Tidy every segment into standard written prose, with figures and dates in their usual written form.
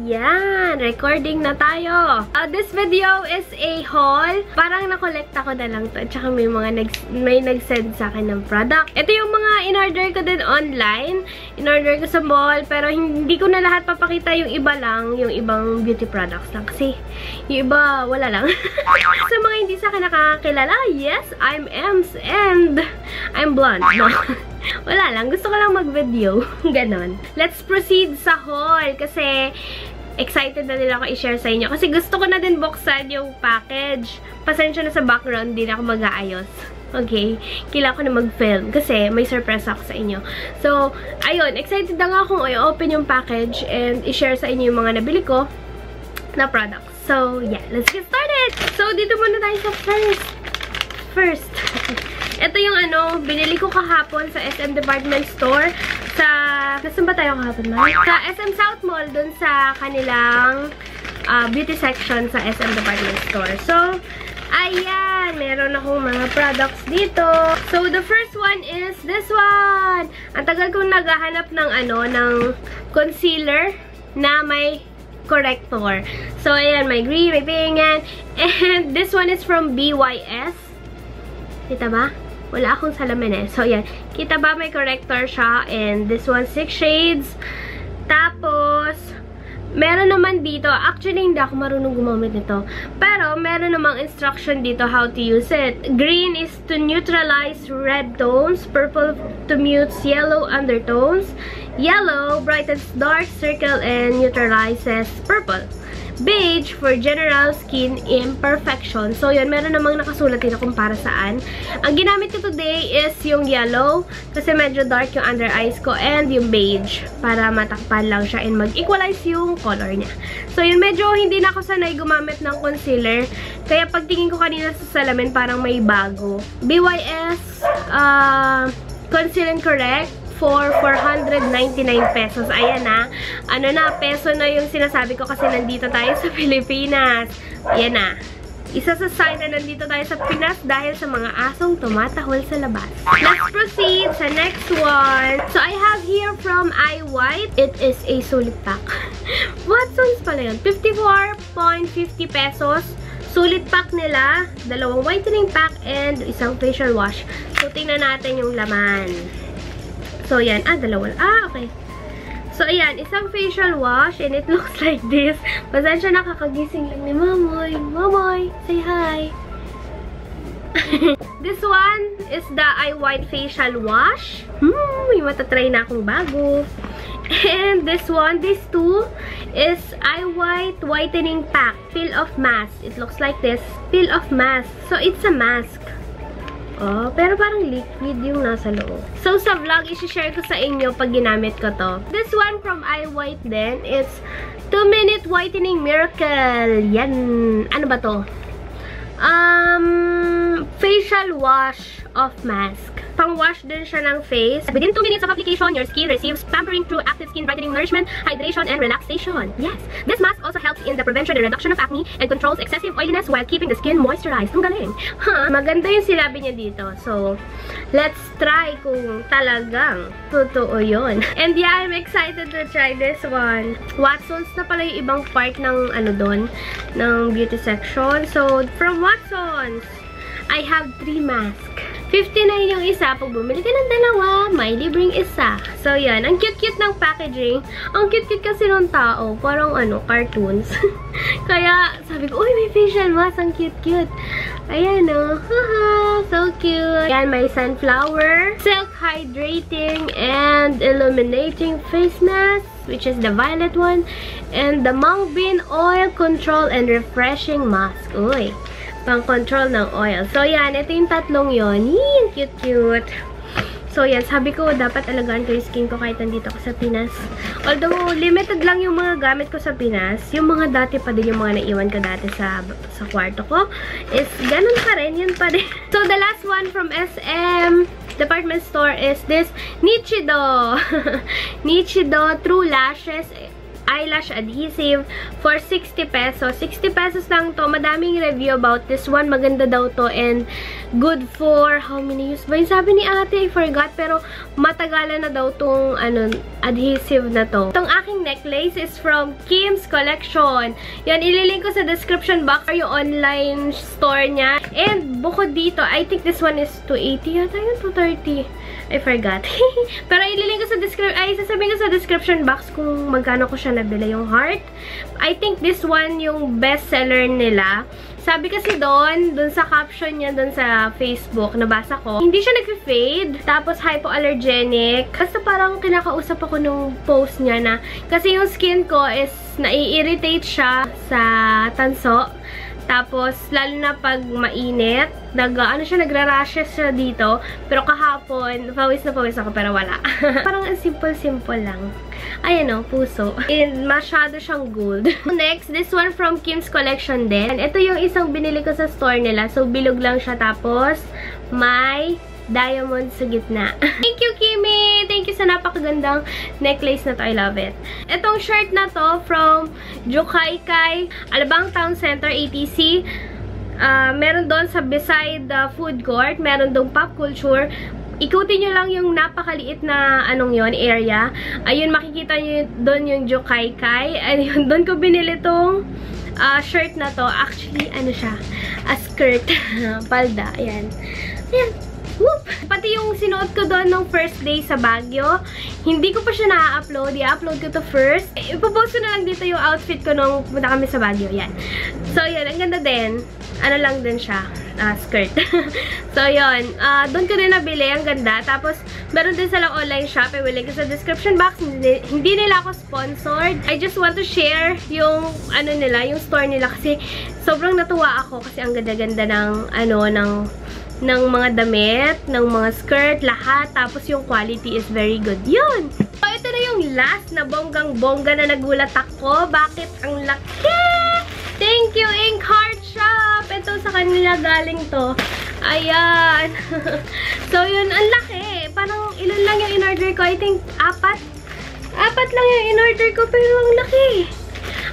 Ayan, recording na tayo. This video is a haul. Parang nakolekta ko na lang to. At saka may nag-send sa akin ng product. Ito yung mga in-order ko din online. In-order ko sa mall. Pero hindi ko na lahat papakita, yung iba lang. Yung ibang beauty products lang. Kasi yung iba, wala lang. Sa mga hindi sa akin nakakilala, yes, I'm Ems and I'm blonde. No. Wala lang. Gusto ko lang mag-video. Ganon. Let's proceed sa haul. Kasi excited na din ako i-share sa inyo. Kasi gusto ko na din buksan yung package. Pasensya na sa background. Hindi na ako mag-aayos. Okay? Kailangan ko na mag-film. Kasi may surprise ako sa inyo. So, ayun. Excited na nga akong i-open yung package and i-share sa inyo yung mga nabili ko na products. So, yeah. Let's get started! So, dito muna tayo sa first. Ito yung binili ko kahapon sa SM Department Store. Nasaan ba tayo kahapon na? Sa SM South Mall, dun sa kanilang beauty section sa SM Department Store. So, ayan, meron akong mga products dito. So, the first one is this one. Ang tagal kong naghahanap ng ng concealer na may corrector. So, ayan, may green, may pink, and this one is from BYS. Kita ba? Wala akong salamin eh. So, yan. Kita ba may corrector siya? And this one, 6 shades. Tapos, meron naman dito. Actually, hindi ako marunong gumamit nito. Pero, meron namang instruction dito how to use it. Green is to neutralize red tones. Purple to mute yellow undertones. Yellow brightens dark circle and neutralizes purple. Beige for general skin imperfection. So, yun. Meron namang nakasulat dito kung para saan. Ang ginamit ko today is yung yellow. Kasi medyo dark yung under eyes ko. And yung beige. Para matakpan lang siya and mag-equalize yung color niya. So, yun. Medyo hindi na ako sanay gumamit ng concealer. Kaya pagtingin ko kanina sa salamin, parang may bago. BYS Conceal and Correct for 499 pesos. Ayan na. Peso na yung sinasabi ko kasi nandito tayo sa Pilipinas. Ayan na. Isa sa sign na nandito tayo sa Pinas dahil sa mga asong tumatahol sa labas. Let's proceed sa next one. So, I have here from iWhite. It is a solid pack. Watsons pala yun. 54.50 pesos. Solid pack nila. Dalawang whitening pack and isang facial wash. So, tingnan natin yung laman. So, yan. Dalawa. Okay. So, ayan. Isang facial wash and it looks like this. Pasensya na, kakagising lang ni Mamoy. Mamoy, say hi. This one is the iWhite facial wash. May matatry na akong bago. And this one, these two, is iWhite whitening pack. Peel off mask. It looks like this. Peel off mask. So, it's a mask. Oh, pero parang liquid yung nasa loob. So, sa vlog, isi-share ko sa inyo pag ginamit ko to. This one from iWhite din, it's 2-minute whitening miracle. Yan. Ano ba to? Facial wash of mask. Pang-wash din siya ng face. Within 2 minutes of application, your skin receives pampering through active skin brightening nourishment, hydration, and relaxation. Yes! This mask also helps in the prevention and reduction of acne and controls excessive oiliness while keeping the skin moisturized. Ang galing! Maganda yung sinabi niya dito. So, let's try kung talagang totoo yun. And yeah, I'm excited to try this one. Watsons na pala yung ibang part ng doon, ng beauty section. So, from Watsons, I have 3 masks. 59 yung isa. Pag bumili ka ng dalawa, may libreng isa. So, yan. Ang cute-cute ng packaging. Ang cute-cute kasi ng tao. Parang, cartoons. Kaya, sabi ko, uy, may facial mask. Ang cute-cute. Ayan, Haha, so cute. Yan, may sunflower, silk hydrating and illuminating face mask, which is the violet one. And the mung bean oil control and refreshing mask. Uy. Pang-control ng oil. So, yan. Ito yung tatlong yun. Yee, cute-cute. So, yan. Sabi ko, dapat alagaan ko yung skin ko kahit nandito ako sa Pinas. Although, limited lang yung mga gamit ko sa Pinas. Yung mga dati pa din, yung mga naiwan ko dati sa kwarto ko, is ganun pa rin. Yun pa rin. So, the last one from SM Department Store is this Nichido. Nichido True Lashes eyelash adhesive for 60 pesos. 60 pesos lang to. Madaming review about this one. Maganda daw to and good for how many use ba? Yung sabi ni ate, I forgot. Pero matagalan na daw tong adhesive na to. Itong aking necklace is from Kim's Collection. Yan, ililink ko sa description box or yung online store niya. And bukod dito, I think this one is 280 yata yun, 230. I forgot. Pero ililink ko sa sasabihin ko sa description box kung magkano ko siya nabili. Yung heart. I think this one yung best seller nila. Sabi kasi doon sa caption niya, doon sa Facebook, nabasa ko, hindi siya nag-fade, tapos hypoallergenic. Basta parang kinakausap ako nung post niya na, kasi yung skin ko is nai-irritate siya sa tanso. Tapos, lalo na pag mainit, nagra-rashes siya dito. Pero kahapon, pawis na pawis ako, pero wala. Parang simple-simple lang. Ayan o, puso. And masyado siyang gold. Next, this one from Kim's Collection din. Ito yung isang binili ko sa store nila. So, bilog lang siya. Tapos, may diamond sa gitna. Thank you, Kimi! Thank you sa napakagandang necklace na to. I love it. Itong shirt na to from Jukaikai, Alabang Town Center, ATC. Meron doon sa beside the food court. Meron doon pop culture. Ikutin nyo lang yung napakaliit na area. Ayun, makikita nyo doon yung Jukaikai. Ayun, doon ko binili tong shirt na to. Actually, siya? A skirt. Palda. Ayan. Ayan. Whoop! Pati yung sinuot ko doon nung first day sa Baguio, hindi ko pa siya na-upload. I-upload ko to first. Ipopost ko na lang dito yung outfit ko nung punta kami sa Baguio. Yan. So, yun. Ang ganda din. Lang din siya. Skirt. So, yun. Doon ko din nabili. Ang ganda. Tapos, meron din silang online shop. I-link ko sa description box. Hindi nila ako sponsored. I just want to share yung nila, yung store nila. Kasi, sobrang natuwa ako. Kasi, ang ganda-ganda ng mga damit, ng mga skirt, lahat. Tapos yung quality is very good. Yun! So, ito na yung last na bonggang-bongga na nagulat ako. Bakit ang laki? Thank you, Ink Heart Shop! Ito sa kanila galing to. Ayan. So, yun. Ang laki. Parang ilan lang yung in-order ko. I think 4. 4 lang yung in-order ko. Pero ang laki.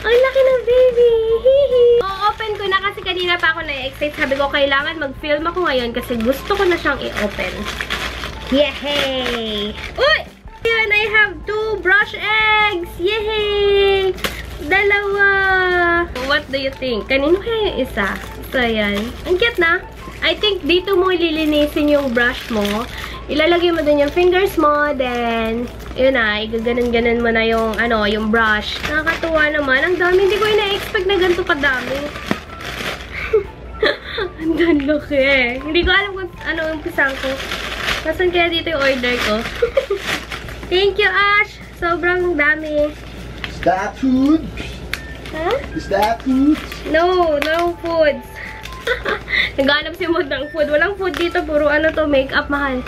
Ang laki ng baby! Hihi! O-open ko na kasi kanina pa ako na-excite. Sabi ko, kailangan mag-film ako ngayon kasi gusto ko na siyang i-open. Yehey! Uy! Ayan, I have 2 brush eggs! Yehey! 2! What do you think? Kanino kaya yung isa? So, ayan. Ang cute na. I think dito mo ililinisin yung brush mo. Ilalagay mo din yung fingers mo, then, yun na, igaganon-ganon mo na yung, yung brush. Nakakatuwa naman. Ang dami. Hindi ko ina-expect na ganito kadami. Ang laki. Hindi ko alam kung ano umpisan ko. Nasaan kaya dito yung order ko? Thank you, Ash. Sobrang dami. Is that food? Huh? Is that food? No, no foods. Naghanap si Mod ng food. Walang food dito. Puro makeup, mahal.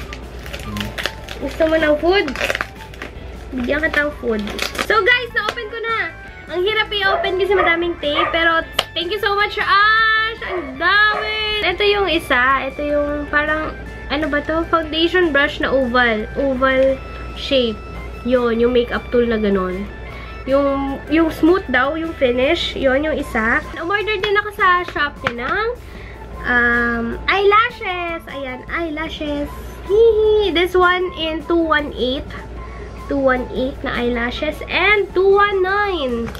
Gusto mo ng food? Bigyan ka ng food. So guys, na-open ko na. Ang hirap i-open kasi madaming tape. Pero thank you so much, Ash! Ang dami! Ito yung isa. Ito yung parang, ba to? Foundation brush na oval. Oval shape. Yun, yung makeup tool na ganon. Yung smooth daw, yung finish. Yun, yung isa. Umorder din ako sa shop niya ng eyelashes. Ayan, eyelashes. Hihi. This one in 218. 218 na eyelashes. And 219.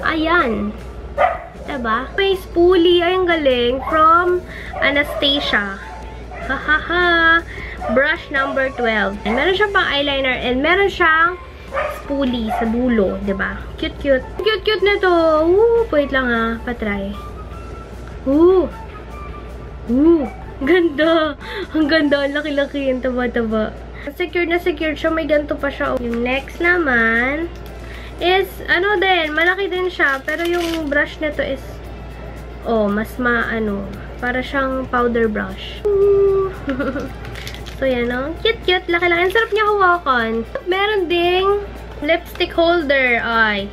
Ayan. Diba? May spoolie. Ay, ang galing. From Anastasia. Hahaha. Brush number 12. And meron siyang pang eyeliner. And meron siyang spoolie sa dulo. Diba? Cute, cute. Cute, cute nito. Wait lang ha. Patry. Ganda. Ang ganda. Ang laki-laki yung taba-taba. Secure na secure siya. May ganito pa siya. Yung next naman is, din, malaki din siya. Pero yung brush nito is, mas para siyang powder brush. So, yan, cute-cute. Laki-laki. Ang sarap niya hawakan. Meron ding lipstick holder. Ay,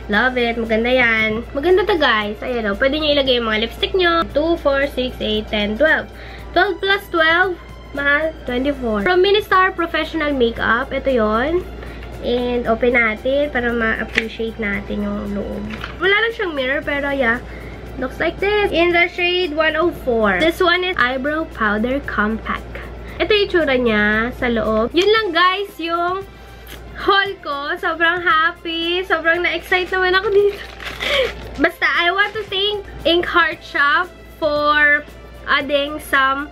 love it. Maganda yan. Maganda to, guys. Ayan, pwede nyo ilagay yung mga lipstick nyo. 2, 4, 6, 8, 10, 12. 12 plus 12, mahal, 24. From Ministar Professional Makeup. Ito yon. And open natin para ma-appreciate natin yung loob. Wala lang siyang mirror, pero yeah. Looks like this. In the shade 104. This one is Eyebrow Powder Compact. Ito yung itsura niya sa loob. Yun lang guys, yung haul ko. Sobrang happy. Sobrang na-excite naman ako dito. Basta, I want to thank Ink Heart Shop for adding some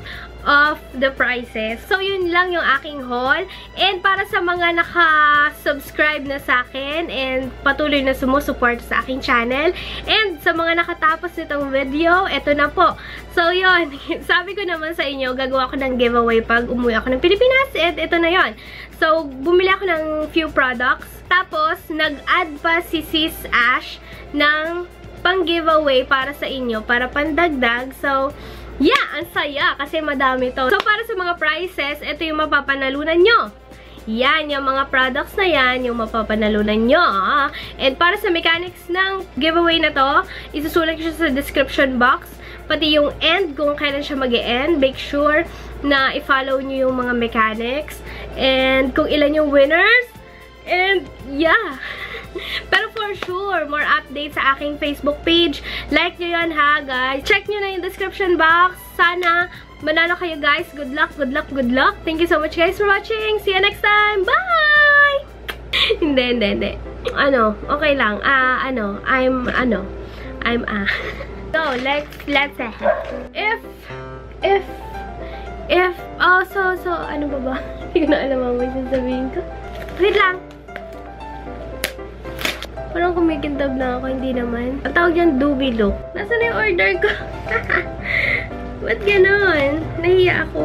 of the prices. So, yun lang yung aking haul. And para sa mga naka-subscribe na sa akin and patuloy na sumusuport sa aking channel. And sa mga nakatapos nitong video, eto na po. So, yun. Sabi ko naman sa inyo, gagawa ko ng giveaway pag umuwi ako ng Pilipinas. And ito na yun. So, bumili ako ng few products. Tapos, nag-add pa si Sis Ash ng pang-giveaway para sa inyo, para pandagdag. So, yeah, ang saya kasi madami to. So, para sa mga prizes, ito yung mapapanalunan nyo. Yan, yung mga products na yan, yung mapapanalunan nyo. And para sa mechanics ng giveaway na to, isusulat ko siya sa description box. Pati yung end, kung kailan siya mag-e-end. Make sure na i-follow nyo yung mga mechanics. And kung ilan yung winners. And, yeah. Pero for sure, more updates sa aking Facebook page. Like nyo yan ha, guys. Check nyo na yung description box. Sana manalo kayo, guys. Good luck, good luck, good luck. Thank you so much, guys, for watching. See you next time. Bye! Hindi. Okay lang. So, let's ano ba? Hindi ko na alam ang may sasabihin ko. Wait lang. Parang kumikintab na ako, hindi naman. Ang tawag yan, doobie look. Nasaan na yung order ko? Ba't ganon? Nahiya ako.